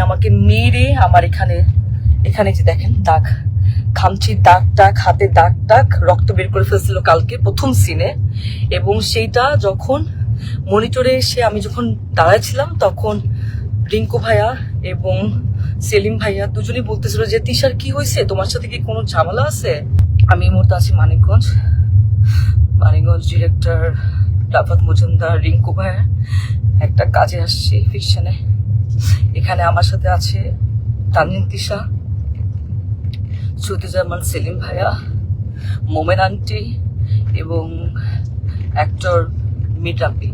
আমাকে মেরে আমার এখানে এখানে যে দেখেন দাগ, খামচির দাগ টাগ, হাতে দাগ টাগ, রক্ত বের করে ফেলছিল কালকে প্রথম সিনে। এবং সেইটা যখন মনিটরে এসে আমি যখন দাঁড়াইছিলাম তখন রিঙ্কু ভাইয়া এবং সেলিম ভাইয়া দুজনেই বলতেছিল যে তিশার কি হয়েছে, তোমার সাথে কি কোনো ঝামেলা আছে? আমি এই মুহূর্তে আছি মানিকগঞ্জ ডিরেক্টর রাফাত মজুমদার রিঙ্কু ভাইয়া একটা কাজে আসছি ফিকশনে। এখানে আমার সাথে আছে তানজিন তিশা, সুতিজামান, সেলিম ভাইয়া, মোমেন আন্টি এবং অ্যাক্টর মিটাপি।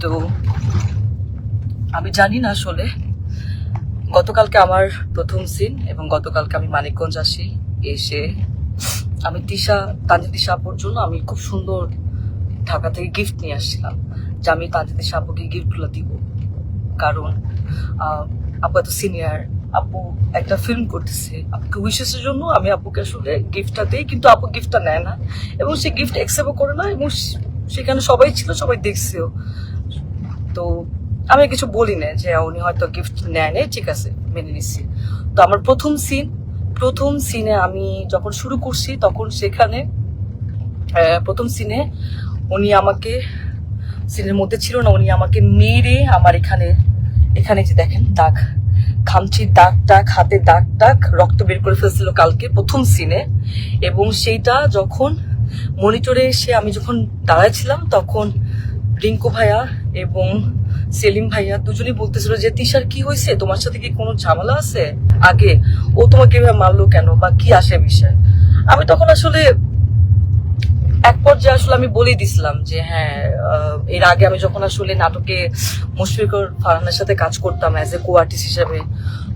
তো আমি জানি না আসলে গতকালকে আমার প্রথম সিন এবং গতকালকে আমি মানিকগঞ্জ আসি। এসে আমি তানজিন তিশা আপুর জন্য আমি খুব সুন্দর ঢাকা থেকে গিফট নিয়ে আসছিলাম যে আমি তানজিন তিশা আপুকে গিফটগুলো দিব, কারণ আপু এত সিনিয়র, আপু একটা ফিল্ম করতেছে, আপুকে উইশেসের জন্য আমি আপুকে আসলে গিফটটা দিই, কিন্তু আপু গিফটটা নেয় না এবং সে গিফট অ্যাকসেপ্টও করে না এবং সেখানে সবাই ছিল, সবাই দেখছেও। তো আমি কিছু বলি না যে উনি হয়তো গিফট নেয় নাই, ঠিক আছে মেনে নিচ্ছি। তো আমার প্রথম সিনে আমি যখন শুরু করছি তখন সেখানে প্রথম সিনে উনি আমাকে, সিনের মধ্যে ছিল না, উনি আমাকে মেরে আমার এখানে যে দেখেন দাগ, খামচির দাগ টাগ, হাতে দাগ টাগ, রক্ত বের করে ফেলছিল কালকে প্রথম সিনে। এবং সেইটা যখন মনিটরে এসে আমি যখন দাঁড়াইছিলাম তখন রিঙ্কু ভাইয়া এবং সেলিম ভাইয়া দুজনেই বলতেছিল যে তিশার কি হয়েছে, তোমার সাথে কি কোনো ঝামেলা আছে? আগে ও তোমাকে এভাবে মারলো কেন বা কি আসে বিষয়? আমি তখন আসলে এক পর্যায়ে আসলে আমি বলেই দিছিলাম যে হ্যাঁ, এর আগে আমি যখন আসলে নাটকে মুশফিকুর ফারহানের সাথে কাজ করতাম অ্যাজ এ কো আর্টিস্ট হিসেবে,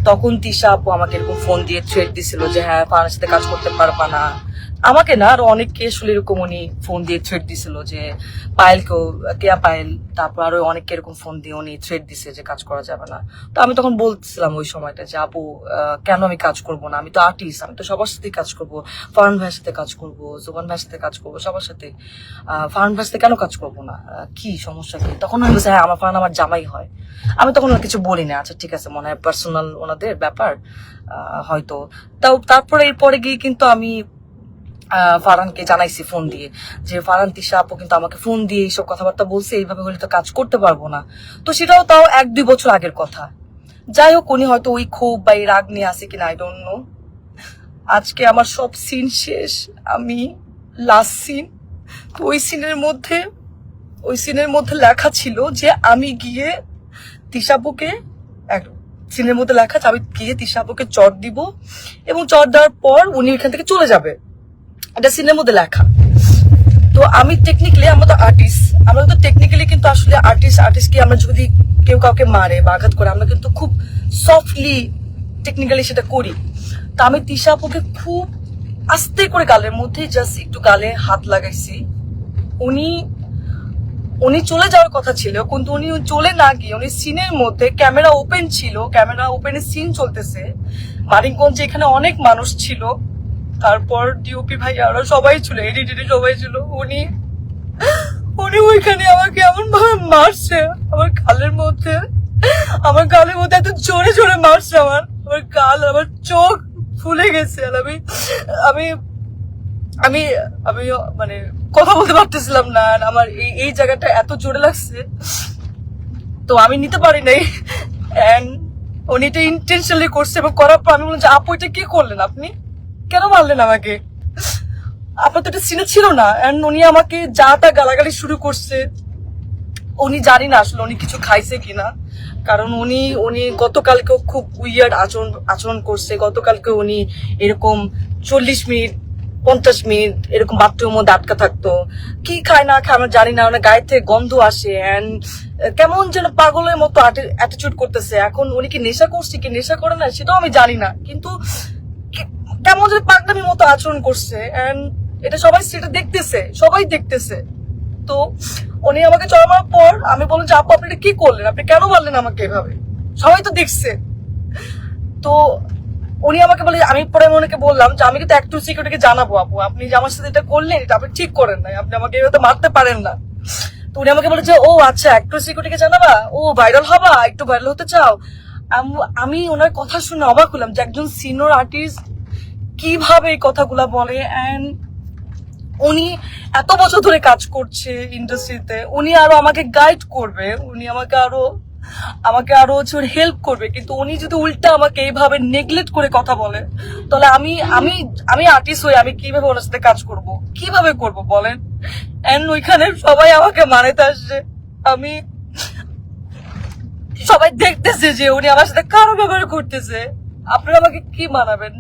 তখন তিশা আপু আমাকে এরকম ফোন দিয়ে থ্রেট দিছিল যে হ্যাঁ ফারহানের সাথে কাজ করতে পারবা না। আমাকে না, আরো অনেককে আসলে এরকম উনি ফোন দিয়ে থ্রেট দিছিল যে পায়েলকেও, কেয়া পায়েল, তারপর আরো অনেককে এরকম ফোন দিয়ে উনি থ্রেট দিছে যে কাজ করা যাবে না। তো আমি তখন বলছিলাম ওই সময়টা যে আপু কেন আমি কাজ করব না, আমি তো আর্টিস্ট, আমি তো সবার সাথে কাজ করব, ফারহান ভাইয়ের সাথে কাজ করব, জোবান ভাইয়ের সাথে কাজ করব, সবার সাথে। ফারহান ভাইয়ের সাথে কেন কাজ করব না, কি সমস্যা কি? তখন আমি বলছি হ্যাঁ আমার ফারহান আমার জামাই হয়। আমি তখন কিছু বলি না, আচ্ছা ঠিক আছে মনে হয় পার্সোনাল ওনাদের ব্যাপার হয়তো। তাও তারপরে এরপরে গিয়ে কিন্তু আমি ফারহানকে জানাইছি ফোন দিয়ে যে ফারহান তিশা আপু কিন্তু আমাকে ফোন দিয়ে এইসব কথাবার্তা বলছে, এইভাবে হলে তো কাজ করতে পারবো না। তো সেটাও তাও 1-2 বছর আগের কথা। যাই হোক, উনি হয়তো ওই ক্ষোভ বা এই রাগ নিয়ে আসে কিনা আই ডোন্ট নো। আজকে আমার সব সিন শেষ, আমি লাস্ট সিন। তো ওই সিনের মধ্যে লেখা ছিল যে আমি গিয়ে তিশাপুকে, সিনের মধ্যে লেখা আছে আমি গিয়ে তিশাপুকে চট দিব এবং চট দেওয়ার পর উনি এখান থেকে চলে যাবে, এটা সিনের মধ্যে লেখা। তো আমি টেকনিক্যালি, আমরা তো আর্টিস্ট, আমরা তো টেকনিক্যালি কিন্তু আসলে আর্টিস্টকে আমরা যদি কেউ কাউকে মারে বা আঘাত করে আমরা কিন্তু খুব সফটলি টেকনিক্যালি সেটা করি। তো আমি তিশা আপুকে খুব আস্তে করে গালের মধ্যে জাস্ট একটু গালে হাত লাগাইছি। উনি চলে যাওয়ার কথা ছিল, কিন্তু উনি চলে না গিয়ে উনি সিনের মধ্যে, ক্যামেরা ওপেন ছিল, ক্যামেরা ওপেনে সিন চলতেছে, মানিকগঞ্জে এখানে অনেক মানুষ ছিল, তারপর ডিওপি ভাই আরো সবাই ছিল, এডিটে সবাই ছিল, উনি ওইখানে আমাকে এমন ভাবে মারছে আমার গালের মধ্যে এত জোরে জোরে মারছে, আমার গাল, আমার চোখ ফুলে গেছে। আর আমি আমি আমি মানে কথা বলতে পারতেছিলাম না, আমার এই জায়গাটা এত জোরে লাগছে, তো আমি নিতে পারি নাই। এন্ড উনি এটা ইন্টেনশনালি করছে এবং করার পর আমি বললাম যে আপু এটা কি করলেন, আপনি কেন মারলেন আমাকে, আপনার তো এটা সিনে ছিল না। এন্ড উনি আমাকে যা তা গালাগালি শুরু করছে। উনি জানি না আসলে উনি কিছু খাইছে কিনা, কারণ উনি গতকালকেও খুব উইয়ার্ড আচরণ করছে। গতকালকে উনি এরকম 40 মিনিট 50 মিনিট এরকম বাথরুমের মধ্যে আটকা থাকতো, কি খায় না খায় আমরা জানি না, মানে গায়ে থেকে গন্ধ আসে এন্ড কেমন যেন পাগলের মতো অ্যাটিটিউড করতেছে। এখন উনি কি নেশা করছে কি নেশা করে না সেটাও আমি জানি না, কিন্তু কেমন যেন পাগলামির মতো আচরণ করছে এন্ড এটা সবাই দেখতেছে। তো উনি আমাকে চড় মারার পর আমি বললাম যে আপু আপনি এটা কি করলেন, আপনি কেন মারলেন আমাকে এভাবে, সবাই তো দেখছে। তো উনি আমাকে বলে, আমি পরে ওনাকে বললাম যে আমি কিন্তু অ্যাক্টর সিকিউরিটিকে জানাবো আপু, আপনি যে আমার সাথে এটা করলেন এটা আপনি ঠিক করেন নাই, আপনি আমাকে এভাবে মারতে পারেন না। তো উনি আমাকে বলে যে ও আচ্ছা অ্যাক্টর সিকিউরিটিকে জানাবা, ও ভাইরাল হবা, একটু ভাইরাল হতে চাও। আমি ওনার কথা শুনে অবাক হলাম যে একজন সিনিয়র আর্টিস্ট কিভাবে এই কথাগুলা বলে। এন্ড উনি এত বছর ধরে কাজ করছে ইন্ডাস্ট্রিতে, উনি আরো আমাকে গাইড করবে, উনি আমাকে আরো হচ্ছে হেল্প করবে, কিন্তু উনি যদি উল্টা আমাকে এইভাবে নেগলেক্ট করে কথা বলে, তাহলে আমি আমি আমি আর্টিস্ট হই, আমি কিভাবে ওনার সাথে কাজ করব, কিভাবে করব বলেন। এন্ড ওইখানে সবাই আমাকে মানাতে আসছে, আমি সবাই দেখতেছে যে উনি আমার সাথে কারো ব্যবহার করতেছে, আপনারা আমাকে কি মানাবেন?